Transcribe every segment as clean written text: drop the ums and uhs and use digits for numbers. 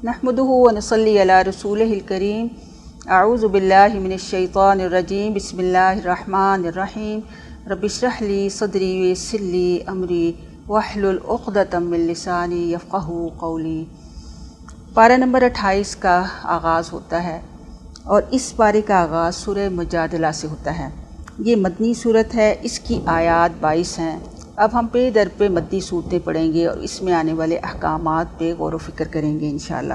نحمدہ و نصلی علی رسولہ الکریم اعوذ باللہ من الشیطان الرجیم بسم اللہ الرحمن الرحیم رب اشرح لی صدری ویسر لی امری واحلل عقدۃ من لسانی یفقہوا قولی۔ پارہ نمبر 28 کا آغاز ہوتا ہے اور اس پارے کا آغاز سورہ مجادلہ سے ہوتا ہے۔ یہ مدنی صورت ہے، اس کی آیات 22 ہیں۔ اب ہم پہ در پہ مدنی صورتیں پڑھیں گے اور اس میں آنے والے احکامات پہ غور و فکر کریں گے انشاءاللہ۔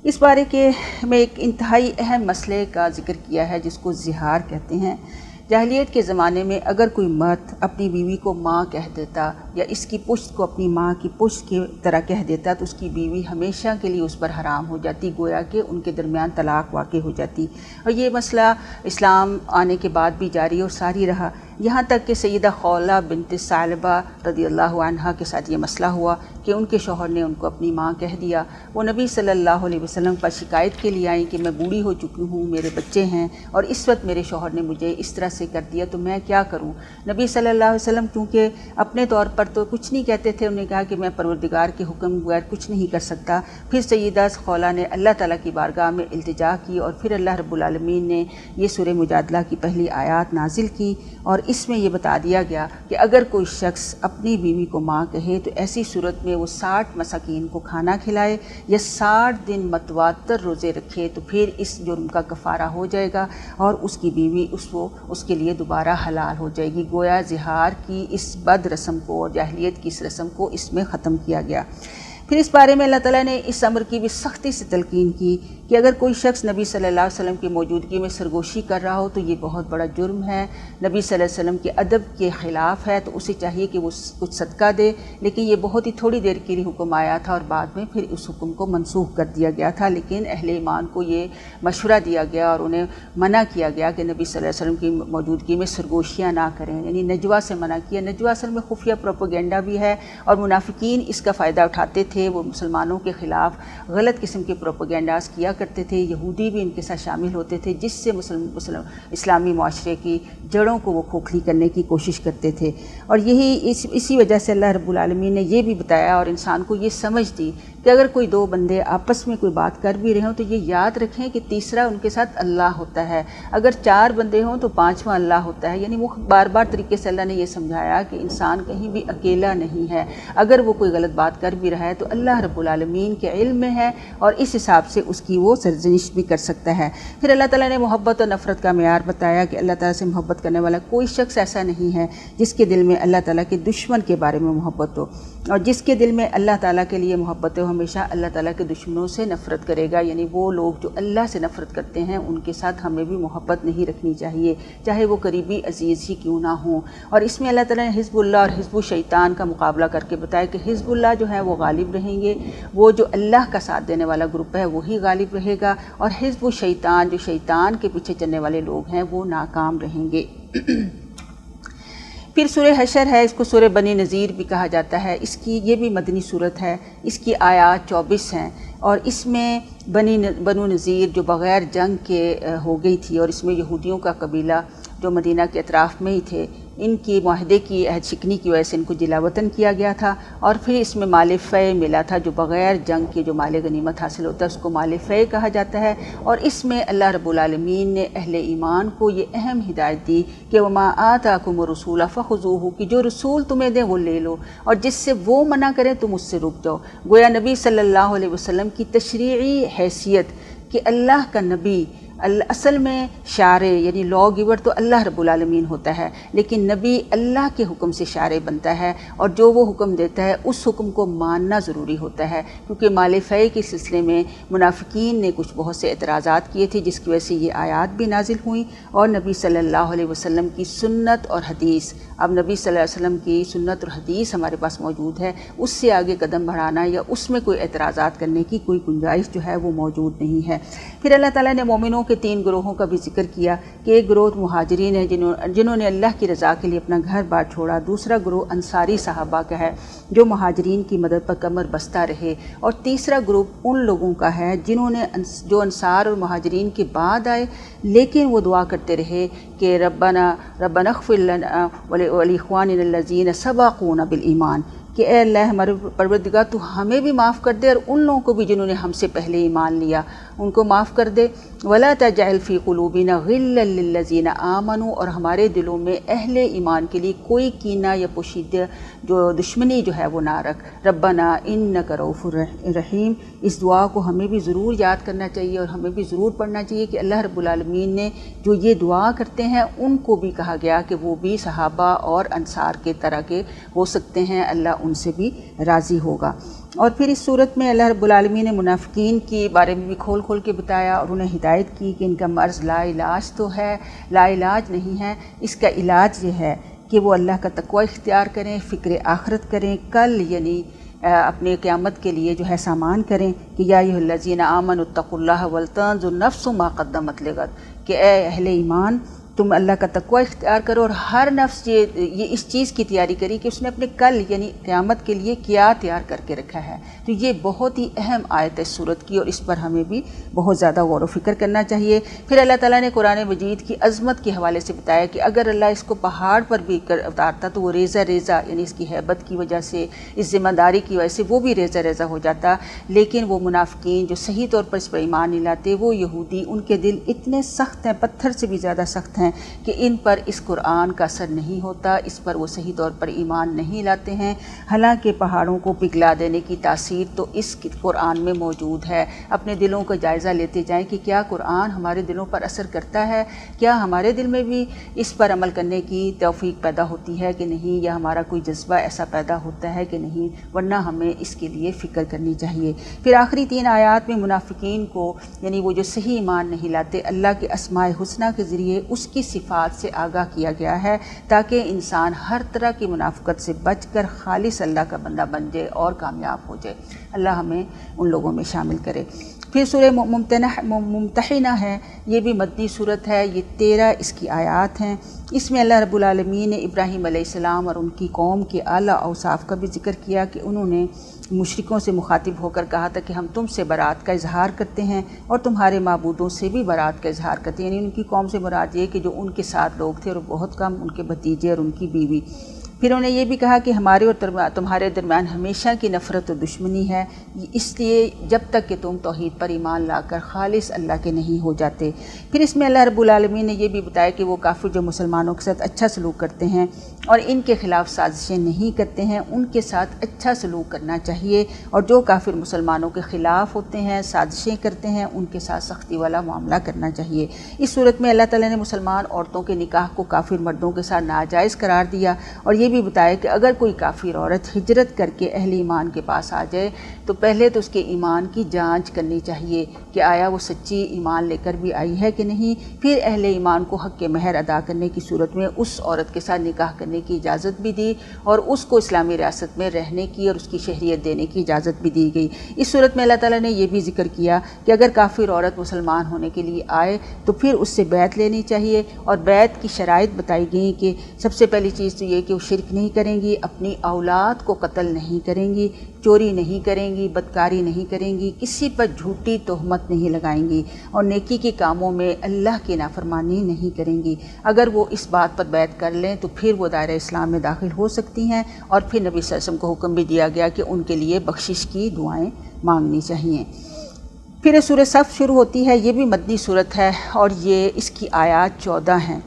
اس بارے کے میں ایک انتہائی اہم مسئلے کا ذکر کیا ہے جس کو زہار کہتے ہیں۔ جاہلیت کے زمانے میں اگر کوئی مرد اپنی بیوی کو ماں کہہ دیتا یا اس کی پشت کو اپنی ماں کی پشت کی طرح کہہ دیتا تو اس کی بیوی ہمیشہ کے لیے اس پر حرام ہو جاتی، گویا کہ ان کے درمیان طلاق واقع ہو جاتی۔ اور یہ مسئلہ اسلام آنے کے بعد بھی جاری اور ساری رہا، یہاں تک کہ سیدہ خولہ بنت ثعلبہ رضی اللہ عنہا کے ساتھ یہ مسئلہ ہوا کہ ان کے شوہر نے ان کو اپنی ماں کہہ دیا۔ وہ نبی صلی اللہ علیہ وسلم پر شکایت کے لیے آئیں کہ میں بوڑھی ہو چکی ہوں، میرے بچے ہیں اور اس وقت میرے شوہر نے مجھے اس طرح سے کر دیا تو میں کیا کروں؟ نبی صلی اللہ علیہ وسلم کیونکہ اپنے طور پر تو کچھ نہیں کہتے تھے، انہوں نے کہا کہ میں پروردگار کے حکم بغیر کچھ نہیں کر سکتا۔ پھر سیدہ خولہ نے اللہ تعالیٰ کی بارگاہ میں التجا کی اور پھر اللہ رب العالمین نے یہ سورہ مجادلہ کی پہلی آیات نازل کی اور اس میں یہ بتا دیا گیا کہ اگر کوئی شخص اپنی بیوی کو ماں کہے تو ایسی صورت میں وہ 60 مساکین کو کھانا کھلائے یا 60 دن متواتر روزے رکھے تو پھر اس جرم کا کفارہ ہو جائے گا اور اس کی بیوی اس کے لیے دوبارہ حلال ہو جائے گی۔ گویا زہار کی اس بد رسم کو اور جاہلیت کی اس رسم کو اس میں ختم کیا گیا۔ پھر اس بارے میں اللہ تعالیٰ نے اس امر کی بھی سختی سے تلقین کی کہ اگر کوئی شخص نبی صلی اللہ علیہ وسلم کی موجودگی میں سرگوشی کر رہا ہو تو یہ بہت بڑا جرم ہے، نبی صلی اللہ علیہ وسلم کے ادب کے خلاف ہے، تو اسے چاہیے کہ وہ کچھ صدقہ دے۔ لیکن یہ بہت ہی تھوڑی دیر کے لیے حکم آیا تھا اور بعد میں پھر اس حکم کو منسوخ کر دیا گیا تھا، لیکن اہل ایمان کو یہ مشورہ دیا گیا اور انہیں منع کیا گیا کہ نبی صلی اللہ علیہ وسلم کی موجودگی میں سرگوشیاں نہ کریں، یعنی نجوہ سے منع کیا۔ نجوہ اصل میں خفیہ پروپیگنڈا بھی ہے اور منافقین اس کا فائدہ اٹھاتے تھے، وہ مسلمانوں کے خلاف غلط قسم کے پروپیگنڈاز کیا کرتے تھے، یہودی بھی ان کے ساتھ شامل ہوتے تھے جس سے اسلامی معاشرے کی جڑوں کو وہ کھوکھلی کرنے کی کوشش کرتے تھے۔ اور اسی وجہ سے اللہ رب العالمین نے یہ بھی بتایا اور انسان کو یہ سمجھ دی کہ اگر کوئی دو بندے آپس میں کوئی بات کر بھی رہے ہوں تو یہ یاد رکھیں کہ تیسرا ان کے ساتھ اللہ ہوتا ہے، اگر 4 بندے ہوں تو 5واں اللہ ہوتا ہے۔ یعنی وہ بار بار طریقے سے اللہ نے یہ سمجھایا کہ انسان کہیں بھی اکیلا نہیں ہے، اگر وہ کوئی غلط بات کر بھی رہا ہے تو اللہ رب العالمین کے علم میں ہے اور اس حساب سے اس کی وہ سرزنش بھی کر سکتا ہے۔ پھر اللہ تعالیٰ نے محبت اور نفرت کا معیار بتایا کہ اللہ تعالیٰ سے محبت کرنے والا کوئی شخص ایسا نہیں ہے جس کے دل میں اللہ تعالیٰ کے دشمن کے بارے میں محبت ہو، اور جس کے دل میں اللہ تعالیٰ کے لیے محبت ہو ہمیشہ اللہ تعالیٰ کے دشمنوں سے نفرت کرے گا۔ یعنی وہ لوگ جو اللہ سے نفرت کرتے ہیں ان کے ساتھ ہمیں بھی محبت نہیں رکھنی چاہیے، چاہے وہ قریبی عزیز ہی کیوں نہ ہوں۔ اور اس میں اللہ تعالیٰ نے حزب اللہ اور حزب الشیطان کا مقابلہ کر کے بتایا کہ حزب اللہ جو ہے وہ غالب رہیں گے، وہ جو اللہ کا ساتھ دینے والا گروپ ہے وہی غالب رہے گا، اور حزب الشیطان جو شیطان کے پیچھے چلنے والے لوگ ہیں وہ ناکام رہیں گے۔ پھر سورہ حشر ہے، اس کو سورہ بنی نذیر بھی کہا جاتا ہے، یہ بھی مدنی صورت ہے، اس کی آیات 24 ہیں اور اس میں بنو نذیر جو بغیر جنگ کے ہو گئی تھی اور اس میں یہودیوں کا قبیلہ جو مدینہ کے اطراف میں ہی تھے، ان کی معاہدے کی عہد شکنی کی وجہ سے ان کو جلا وطن کیا گیا تھا، اور پھر اس میں مال فے ملا تھا، جو بغیر جنگ کے جو مال غنیمت حاصل ہوتا ہے اس کو مال فے کہا جاتا ہے۔ اور اس میں اللہ رب العالمین نے اہل ایمان کو یہ اہم ہدایت دی کہ وما آتاکم الرسول فخذوہ، کہ جو رسول تمہیں دیں وہ لے لو اور جس سے وہ منع کریں تم اس سے رک جاؤ۔ گویا نبی صلی اللہ علیہ وسلم کی تشریعی حیثیت کہ اللہ کا نبی اصل میں شارع یعنی لا گیور تو اللہ رب العالمین ہوتا ہے، لیکن نبی اللہ کے حکم سے شارع بنتا ہے اور جو وہ حکم دیتا ہے اس حکم کو ماننا ضروری ہوتا ہے، کیونکہ مال فے کے سلسلے میں منافقین نے کچھ بہت سے اعتراضات کیے تھے جس کی وجہ سے یہ آیات بھی نازل ہوئیں، اور نبی صلی اللہ علیہ وسلم کی سنت اور حدیث، اب نبی صلی اللہ علیہ وسلم کی سنت اور حدیث ہمارے پاس موجود ہے، اس سے آگے قدم بڑھانا یا اس میں کوئی اعتراضات کرنے کی کوئی گنجائش جو ہے وہ موجود نہیں ہے۔ پھر اللہ تعالیٰ نے مومنوں کے 3 گروہوں کا بھی ذکر کیا کہ ایک گروہ مہاجرین ہے جنہوں نے اللہ کی رضا کے لیے اپنا گھر بار چھوڑا، دوسرا گروہ انصاری صحابہ کا ہے جو مہاجرین کی مدد پر کمر بستہ رہے، اور تیسرا گروپ ان لوگوں کا ہے جو انصار اور مہاجرین کے بعد آئے لیکن وہ دعا کرتے رہے کہ ربنا اغفر لنا ولاخواننا الذین سبقونا بالایمان، کہ اے اللہ ہمارے پروردگار تو ہمیں بھی معاف کر دے اور ان لوگوں کو بھی جنہوں نے ہم سے پہلے ایمان لیا ان کو معاف کر دے۔ وَلَا تَجْعَلْ فِي قُلُوبِنَا غِلًّا لِّلَّذِينَ آمَنُوا، اور ہمارے دلوں میں اہل ایمان کے لیے کوئی کینہ یا پوشیدہ جو دشمنی جو ہے وہ نہ رکھ۔ ربنا انک رؤوف رحیم، اس دعا کو ہمیں بھی ضرور یاد کرنا چاہیے اور ہمیں بھی ضرور پڑھنا چاہیے کہ اللہ رب العالمین نے جو یہ دعا کرتے ہیں ان کو بھی کہا گیا کہ وہ بھی صحابہ اور انصار کے طرح کے ہو سکتے ہیں، اللہ ان سے بھی راضی ہوگا۔ اور پھر اس صورت میں اللہ رب العالمین نے منافقین کے بارے میں بھی کھول کھول کے بتایا اور انہیں ہدایت کی کہ ان کا مرض لا علاج تو ہے، لا علاج نہیں ہے، اس کا علاج یہ ہے کہ وہ اللہ کا تقوی اختیار کریں، فکر آخرت کریں، کل یعنی اپنے قیامت کے لیے جو ہے سامان کریں کہ یا ایھا الذین آمنوا اتقوا اللہ ولتنظر نفس ما قدمت لغد، کہ اے اہل ایمان تم اللہ کا تقوی اختیار کرو اور ہر نفس یہ اس چیز کی تیاری کری کہ اس نے اپنے کل یعنی قیامت کے لیے کیا تیار کر کے رکھا ہے۔ تو یہ بہت ہی اہم آیت ہے اس صورت کی اور اس پر ہمیں بھی بہت زیادہ غور و فکر کرنا چاہیے۔ پھر اللہ تعالیٰ نے قرآن مجید کی عظمت کے حوالے سے بتایا کہ اگر اللہ اس کو پہاڑ پر بھی اتارتا تو وہ ریزہ ریزہ یعنی اس کی ہیبت کی وجہ سے، اس ذمہ داری کی وجہ سے وہ بھی ریزہ ریزہ ہو جاتا، لیکن وہ منافقین جو صحیح طور پر اس پر ایمان نہیں لاتے، وہ یہودی، ان کے دل اتنے سخت ہیں، پتھر سے بھی زیادہ سخت ہیں کہ ان پر اس قرآن کا اثر نہیں ہوتا، اس پر وہ صحیح طور پر ایمان نہیں لاتے ہیں، حالانکہ پہاڑوں کو پگھلا دینے کی تاثیر تو اس قرآن میں موجود ہے۔ اپنے دلوں کا جائزہ لیتے جائیں کہ کیا قرآن ہمارے دلوں پر اثر کرتا ہے، کیا ہمارے دل میں بھی اس پر عمل کرنے کی توفیق پیدا ہوتی ہے کہ نہیں، یا ہمارا کوئی جذبہ ایسا پیدا ہوتا ہے کہ نہیں، ورنہ ہمیں اس کے لیے فکر کرنی چاہیے۔ پھر آخری 3 آیات میں منافقین کو یعنی وہ جو صحیح ایمان نہیں لاتے، اللہ کے اسماء الحسنی کے ذریعے اس کی صفات سے آگاہ کیا گیا ہے تاکہ انسان ہر طرح کی منافقت سے بچ کر خالص اللہ کا بندہ بن جائے اور کامیاب ہو جائے۔ اللہ ہمیں ان لوگوں میں شامل کرے۔ پھر سورہ ممتحنہ ہے، یہ بھی مدنی صورت ہے، یہ 13 اس کی آیات ہیں۔ اس میں اللہ رب العالمین نے ابراہیم علیہ السلام اور ان کی قوم کے اعلیٰ اوصاف کا بھی ذکر کیا کہ انہوں نے مشرکوں سے مخاطب ہو کر کہا تھا کہ ہم تم سے برات کا اظہار کرتے ہیں اور تمہارے معبودوں سے بھی برات کا اظہار کرتے ہیں، یعنی ان کی قوم سے مراد یہ کہ جو ان کے ساتھ لوگ تھے اور بہت کم ان کے بھتیجے اور ان کی بیوی۔ پھر انہوں نے یہ بھی کہا کہ ہمارے اور تمہارے درمیان ہمیشہ کی نفرت و دشمنی ہے، اس لیے جب تک کہ تم توحید پر ایمان لا کر خالص اللہ کے نہیں ہو جاتے۔ پھر اس میں اللہ رب العالمین نے یہ بھی بتایا کہ وہ کافر جو مسلمانوں کے ساتھ اچھا سلوک کرتے ہیں اور ان کے خلاف سازشیں نہیں کرتے ہیں، ان کے ساتھ اچھا سلوک کرنا چاہیے، اور جو کافر مسلمانوں کے خلاف ہوتے ہیں، سازشیں کرتے ہیں، ان کے ساتھ سختی والا معاملہ کرنا چاہیے۔ اس صورت میں اللہ تعالیٰ نے مسلمان عورتوں کے نکاح کو کافر مردوں کے ساتھ ناجائز قرار دیا اور یہ بھی بتایا کہ اگر کوئی کافر عورت ہجرت کر کے اہل ایمان کے پاس آ جائے تو پہلے تو اس کے ایمان کی جانچ کرنی چاہیے کہ آیا وہ سچی ایمان لے کر بھی آئی ہے کہ نہیں، پھر اہل ایمان کو حق مہر ادا کرنے کی صورت میں اس عورت کے ساتھ نکاح کرنے کی اجازت بھی دی اور اس کو اسلامی ریاست میں رہنے کی اور اس کی شہریت دینے کی اجازت بھی دی گئی۔ اس صورت میں اللہ تعالیٰ نے یہ بھی ذکر کیا کہ اگر کافر عورت مسلمان ہونے کے لیے آئے تو پھر اس سے بیعت لینی چاہیے، اور بیعت کی شرائط بتائی گئی کہ سب سے پہلی چیز تو یہ کہ وہ شرک نہیں کریں گی، اپنی اولاد کو قتل نہیں کریں گی، چوری نہیں کریں گی، بدکاری نہیں کریں گی، کسی پر جھوٹی تہمت نہیں لگائیں گی، اور نیکی کے کاموں میں اللہ کی نافرمانی نہیں کریں گی۔ اگر وہ اس بات پر بیعت کر لیں تو پھر وہ دائرہ اسلام میں داخل ہو سکتی ہیں، اور پھر نبی صلی اللہ علیہ وسلم کو حکم بھی دیا گیا کہ ان کے لیے بخشش کی دعائیں مانگنی چاہیے۔ پھر سورہ صف شروع ہوتی ہے، یہ بھی مدنی صورت ہے اور یہ اس کی آیات 14 ہیں۔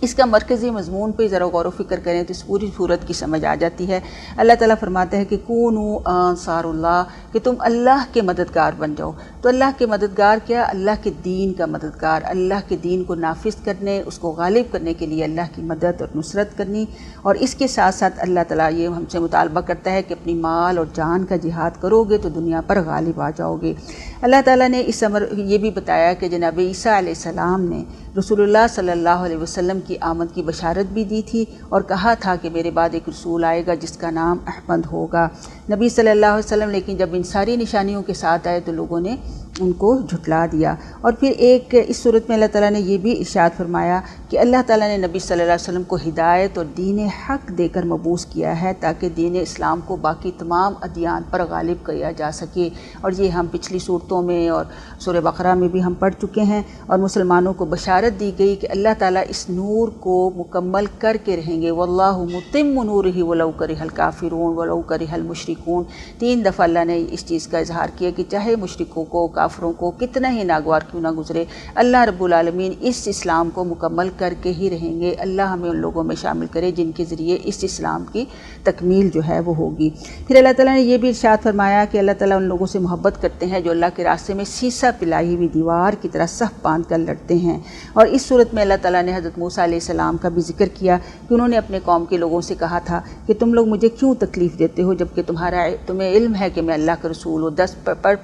اس کا مرکزی مضمون پہ ذرا غور و فکر کریں تو اس پوری صورت کی سمجھ آ جاتی ہے۔ اللہ تعالیٰ فرماتا ہے کہ کونوا انصار اللہ، کہ تم اللہ کے مددگار بن جاؤ۔ تو اللہ کے مددگار کیا؟ اللہ کے دین کا مددگار، اللہ کے دین کو نافذ کرنے، اس کو غالب کرنے کے لیے اللہ کی مدد اور نصرت کرنی، اور اس کے ساتھ ساتھ اللہ تعالیٰ یہ ہم سے مطالبہ کرتا ہے کہ اپنی مال اور جان کا جہاد کرو گے تو دنیا پر غالب آ جاؤ گے۔ اللہ تعالیٰ نے اس امر یہ بھی بتایا کہ جناب عیسیٰ علیہ السلام نے رسول اللہ صلی اللہ علیہ وسلم کی آمد کی بشارت بھی دی تھی اور کہا تھا کہ میرے بعد ایک رسول آئے گا جس کا نام احمد ہوگا۔ نبی صلی اللہ علیہ وسلم لیکن جب ان ساری نشانیوں کے ساتھ آئے تو لوگوں نے ان کو جھٹلا دیا۔ اور پھر ایک اس صورت میں اللہ تعالیٰ نے یہ بھی ارشاد فرمایا کہ اللہ تعالیٰ نے نبی صلی اللہ علیہ وسلم کو ہدایت اور دین حق دے کر مبعوث کیا ہے تاکہ دین اسلام کو باقی تمام ادیان پر غالب کیا جا سکے۔ اور یہ ہم پچھلی صورتوں میں اور سورہ بقرہ میں بھی ہم پڑھ چکے ہیں، اور مسلمانوں کو بشارت دی گئی کہ اللہ تعالیٰ اس نور کو مکمل کر کے رہیں گے۔ واللہ متم نورہ ولو کرہ الکافرون ولو کرہ المشرکون۔ 3 دفعہ اللہ نے اس چیز کا اظہار کیا کہ چاہے مشرکوں کو، کافروں کو کتنا ہی ناگوار کیوں نہ گزرے، اللہ رب العالمین اس اسلام کو مکمل کر کے ہی رہیں گے۔ اللہ ہمیں ان لوگوں میں شامل کرے جن کے ذریعے اس اسلام کی تکمیل جو ہے وہ ہوگی۔ پھر اللہ تعالیٰ نے یہ بھی ارشاد فرمایا کہ اللہ تعالیٰ ان لوگوں سے محبت کرتے ہیں جو اللہ کے راستے میں سیسا پلائی ہوئی دیوار کی طرح صف باندھ کر لڑتے ہیں۔ اور اس صورت میں اللہ تعالیٰ نے حضرت موسیٰ علیہ السلام کا بھی ذکر کیا کہ انہوں نے اپنے قوم کے لوگوں سے کہا تھا کہ تم لوگ مجھے کیوں تکلیف دیتے ہو جبکہ تمہیں علم ہے کہ میں اللہ کا رسول ہوں۔ 10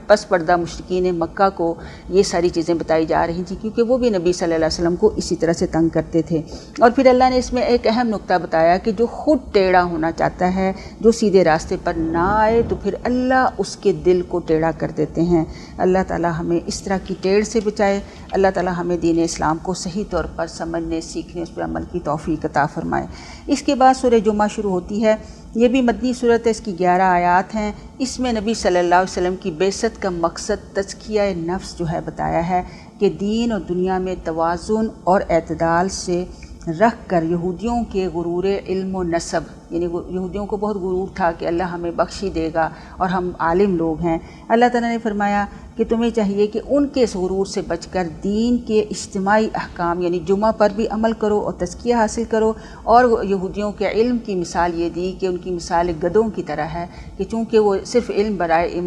پس پردہ مشرکین مکہ کو یہ ساری چیزیں بتائی جا رہی تھیں کیونکہ وہ بھی نبی صلی اللہ علیہ وسلم کو اسی طرح سے تنگ کرتے تھے۔ اور پھر اللہ نے اس میں ایک اہم نقطہ بتایا کہ جو خود ٹیڑھا ہونا چاہتا ہے، جو سیدھے راستے پر نہ آئے، تو پھر اللہ اس کے دل کو ٹیڑھا کر دیتے ہیں۔ اللہ تعالیٰ ہمیں اس طرح کی ٹیڑھ سے بچائے۔ اللہ تعالیٰ ہمیں دین اسلام کو صحیح طور پر سمجھنے، سیکھنے، اس پر عمل کی توفیق عطا فرمائے۔ اس کے بعد سورہ جمعہ شروع ہوتی ہے۔ یہ بھی مدنی صورت ہے، اس کی 11 آیات ہیں۔ اس میں نبی صلی اللہ علیہ وسلم کی بعثت کا مقصد تزکیہ نفس جو ہے بتایا ہے کہ دین اور دنیا میں توازن اور اعتدال سے رکھ کر یہودیوں کے غرور علم و نسب، یعنی یہودیوں کو بہت غرور تھا کہ اللہ ہمیں بخشی دے گا اور ہم عالم لوگ ہیں۔ اللہ تعالیٰ نے فرمایا کہ تمہیں چاہیے کہ ان کے اس غرور سے بچ کر دین کے اجتماعی احکام یعنی جمعہ پر بھی عمل کرو اور تزکیہ حاصل کرو۔ اور یہودیوں کے علم کی مثال یہ دی کہ ان کی مثال گدھوں کی طرح ہے کہ چونکہ وہ صرف علم برائے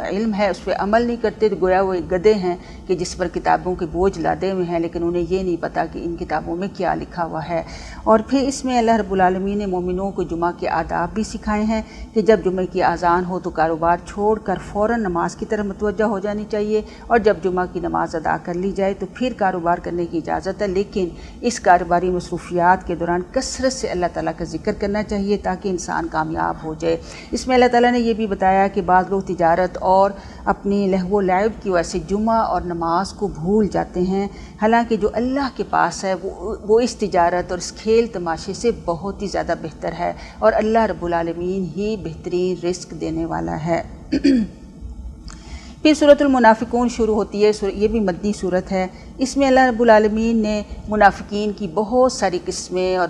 علم ہے، اس پہ عمل نہیں کرتے، تو گویا وہ ایک گدھے ہیں کہ جس پر کتابوں کے بوجھ لادے ہوئے ہیں، لیکن انہیں یہ نہیں پتہ کہ ان کتابوں میں کیا لکھا ہوا ہے۔ اور پھر اس میں اللہ رب العالمین نے مومنوں کو جمعہ کے آداب بھی سکھائے ہیں کہ جب جمعہ کی اذان ہو تو کاروبار چھوڑ کر فوراً نماز کی طرف متوجہ ہو جانی چاہیے، اور جب جمعہ کی نماز ادا کر لی جائے تو پھر کاروبار کرنے کی اجازت ہے، لیکن اس کاروباری مصروفیات کے دوران کثرت سے اللہ تعالیٰ کا ذکر کرنا چاہیے تاکہ انسان کامیاب ہو جائے۔ اس میں اللہ تعالیٰ نے یہ بھی بتایا کہ بعض لوگ تجارت اور اپنی لہو و لعب کی وجہ سے جمعہ اور نماز کو بھول جاتے ہیں، حالانکہ جو اللہ کے پاس ہے وہ اس تجارت اور اس کھیل تماشے سے بہت ہی زیادہ بہتر ہے، اور اللہ رب العالمین ہی بہترین رزق دینے والا ہے۔ پھر سورۃ المنافقون شروع ہوتی ہے، یہ بھی مدنی صورت ہے۔ اس میں اللہ رب العالمین نے منافقین کی بہت ساری قسمیں اور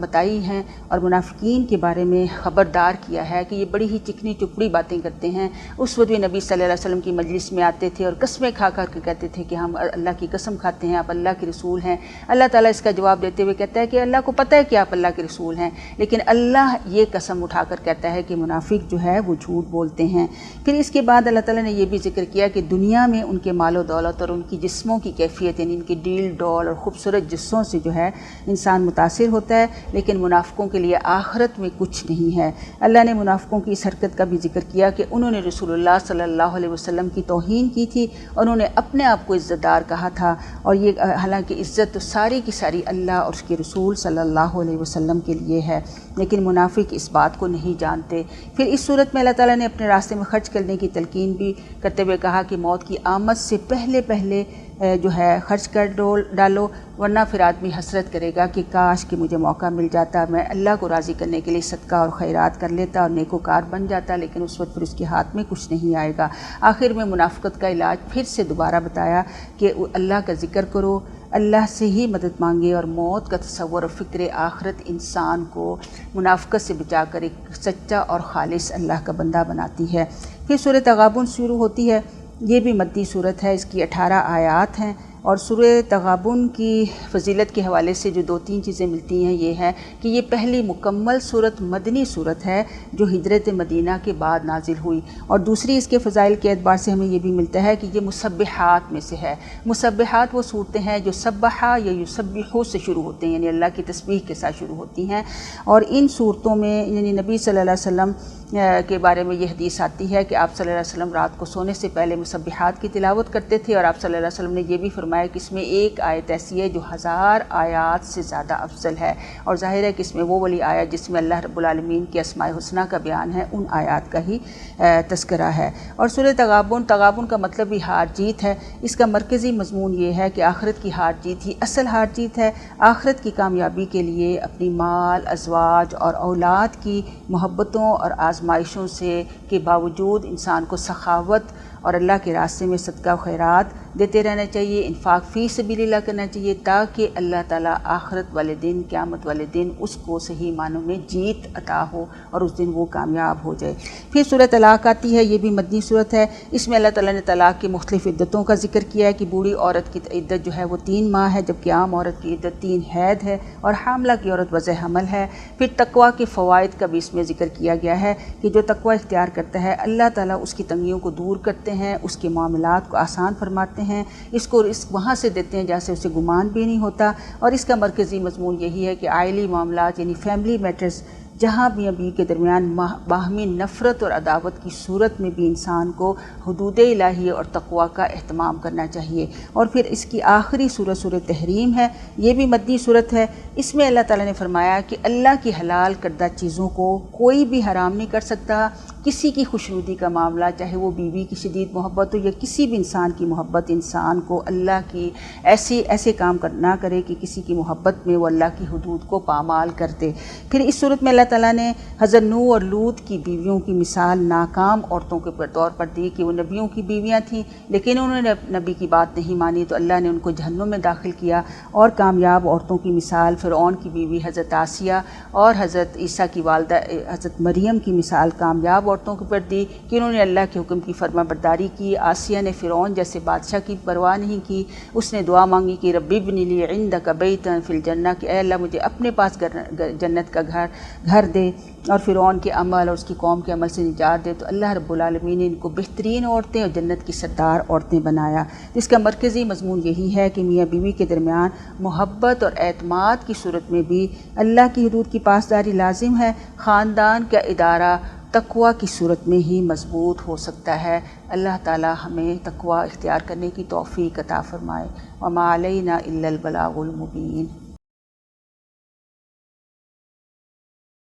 بتائی ہیں، اور منافقین کے بارے میں خبردار کیا ہے کہ یہ بڑی ہی چکنی چپڑی باتیں کرتے ہیں۔ اس وقت بھی نبی صلی اللہ علیہ وسلم کی مجلس میں آتے تھے اور قسمیں کھا کر کے کہتے تھے کہ ہم اللہ کی قسم کھاتے ہیں، آپ اللہ کے رسول ہیں۔ اللہ تعالیٰ اس کا جواب دیتے ہوئے کہتا ہے کہ اللہ کو پتہ ہے کہ آپ اللہ کے رسول ہیں، لیکن اللہ یہ قسم اٹھا کر کہتا ہے کہ منافق جو ہے وہ جھوٹ بولتے ہیں۔ پھر اس کے بعد اللہ تعالیٰ نے یہ بھی ذکر کیا کہ دنیا میں ان کے مال و دولت اور ان کی جسموں کی کیفیت، یعنی ان کے ڈیل ڈول اور خوبصورت جسوں سے جو ہے انسان متاثر ہوتا ہے، لیکن منافقوں کے لیے آخرت میں کچھ نہیں ہے۔ اللہ نے منافقوں کی اس حرکت کا بھی ذکر کیا کہ انہوں نے رسول اللہ صلی اللہ علیہ وسلم کی توہین کی تھی، اور انہوں نے اپنے آپ کو عزت دار کہا تھا، اور یہ حالانکہ عزت تو ساری کی ساری اللہ اور اس کے رسول صلی اللہ علیہ وسلم کے لیے ہے، لیکن منافق اس بات کو نہیں جانتے۔ پھر اس صورت میں اللہ تعالیٰ نے اپنے راستے میں خرچ کرنے کی تلقین بھی کرتے ہوئے کہا کہ موت کی آمد سے پہلے جو ہے خرچ کر ڈالو، ورنہ پھر آدمی حسرت کرے گا کہ کاش کہ مجھے موقع مل جاتا، میں اللہ کو راضی کرنے کے لیے صدقہ اور خیرات کر لیتا اور نیکوکار بن جاتا، لیکن اس وقت پھر اس کے ہاتھ میں کچھ نہیں آئے گا۔ آخر میں منافقت کا علاج پھر سے دوبارہ بتایا کہ اللہ کا ذکر کرو، اللہ سے ہی مدد مانگے، اور موت کا تصور اور فکر آخرت انسان کو منافقت سے بچا کر ایک سچا اور خالص اللہ کا بندہ بناتی ہے۔ پھر سورۃ تغابن شروع ہوتی ہے، یہ بھی مدنی صورت ہے، اس کی 18 آیات ہیں، اور سورہ تغابن کی فضیلت کے حوالے سے جو 2-3 چیزیں ملتی ہیں یہ ہے کہ یہ پہلی مکمل صورت مدنی صورت ہے جو ہجرت مدینہ کے بعد نازل ہوئی، اور دوسری اس کے فضائل کے اعتبار سے ہمیں یہ بھی ملتا ہے کہ یہ مسبحات میں سے ہے۔ مسبحات وہ صورتیں ہیں جو سبحا یا یسبحو سے شروع ہوتے ہیں، یعنی اللہ کی تسبیح کے ساتھ شروع ہوتی ہیں، اور ان صورتوں میں یعنی نبی صلی اللہ علیہ وسلم کے بارے میں یہ حدیث آتی ہے کہ آپ صلی اللہ علیہ وسلم رات کو سونے سے پہلے مسبحات کی تلاوت کرتے تھے، اور آپ صلی اللہ علیہ وسلم نے یہ بھی فرمایا فرمایا کہ اس میں ایک آیت ایسی ہے جو 1000 آیات سے زیادہ افضل ہے، اور ظاہر ہے کہ اس میں وہ والی آیت جس میں اللہ رب العالمین کی اسماء الحسنیٰ کا بیان ہے ان آیات کا ہی تذکرہ ہے۔ اور سورہ تغابن کا مطلب بھی ہار جیت ہے۔ اس کا مرکزی مضمون یہ ہے کہ آخرت کی ہار جیت ہی اصل ہار جیت ہے۔ آخرت کی کامیابی کے لیے اپنی مال، ازواج اور اولاد کی محبتوں اور آزمائشوں سے کے باوجود انسان کو سخاوت اور اللہ کے راستے میں صدقہ و خیرات دیتے رہنا چاہیے، انفاق فی سبیل اللہ کرنا چاہیے، تاکہ اللہ تعالیٰ آخرت والے دن، قیامت والے دن اس کو صحیح معنوں میں جیت عطا ہو اور اس دن وہ کامیاب ہو جائے۔ پھر سورہ طلاق آتی ہے، یہ بھی مدنی صورت ہے۔ اس میں اللہ تعالیٰ نے طلاق کی مختلف عدتوں کا ذکر کیا ہے کہ بوڑھی عورت کی عدت جو ہے وہ 3 ماہ ہے، جبکہ عام عورت کی عدت 3 حید ہے، اور حاملہ کی عورت وضع حمل ہے۔ پھر تقویٰ کے فوائد کا بھی اس میں ذکر کیا گیا ہے کہ جو تقویٰ اختیار کرتا ہے اللہ تعالیٰ اس کی تنگیوں کو دور کرتے ہیں، اس کے معاملات کو آسان فرماتے ہیں، اس کو رزق وہاں سے دیتے ہیں جہاں سے اسے گمان بھی نہیں ہوتا۔ اور اس کا مرکزی مضمون یہی ہے کہ عائلی معاملات یعنی فیملی میٹرز جہاں میاں بیوی کے درمیان باہمی نفرت اور عداوت کی صورت میں بھی انسان کو حدود الہی اور تقویٰ کا اہتمام کرنا چاہیے۔ اور پھر اس کی آخری سورت سورہ تحریم ہے، یہ بھی مدنی صورت ہے۔ اس میں اللہ تعالیٰ نے فرمایا کہ اللہ کی حلال کردہ چیزوں کو کوئی بھی حرام نہیں کر سکتا۔ کسی کی خوشنودی کا معاملہ، چاہے وہ بیوی کی شدید محبت ہو یا کسی بھی انسان کی محبت، انسان کو اللہ کی ایسے کام نہ کرے کہ کسی کی محبت میں وہ اللہ کی حدود کو پامال کر دے۔ پھر اس صورت میں اللہ تعالیٰ نے حضرت نوح اور لوط کی بیویوں کی مثال ناکام عورتوں کے طور پر دی کہ وہ نبیوں کی بیویاں تھیں، لیکن انہوں نے نبی کی بات نہیں مانی تو اللہ نے ان کو جہنم میں داخل کیا۔ اور کامیاب عورتوں کی مثال فرعون کی بیوی حضرت آسیہ اور حضرت عیسیٰ کی والدہ حضرت مریم کی مثال کامیاب عورتوں کے پر دی کہ انہوں نے اللہ کے حکم کی فرما برداری کی۔ آسیہ نے فرعون جیسے بادشاہ کی پرواہ نہیں کی، اس نے دعا مانگی کہ رب ابن لی عندک بیتا فی الجنہ، کہ اے اللہ مجھے اپنے پاس جنت کا گھر دے اور فرعون کے عمل اور اس کی قوم کے عمل سے نجات دے۔ تو اللہ رب العالمین نے ان کو بہترین عورتیں اور جنت کی سردار عورتیں بنایا۔ اس کا مرکزی مضمون یہی ہے کہ میاں بیوی کے درمیان محبت اور اعتماد کی صورت میں بھی اللہ کی حدود کی پاسداری لازم ہے۔ خاندان کا ادارہ تقویٰ کی صورت میں ہی مضبوط ہو سکتا ہے۔ اللہ تعالی ہمیں تقویٰ اختیار کرنے کی توفیق عطا فرمائے۔ وما علینا الا البلاغ المبین۔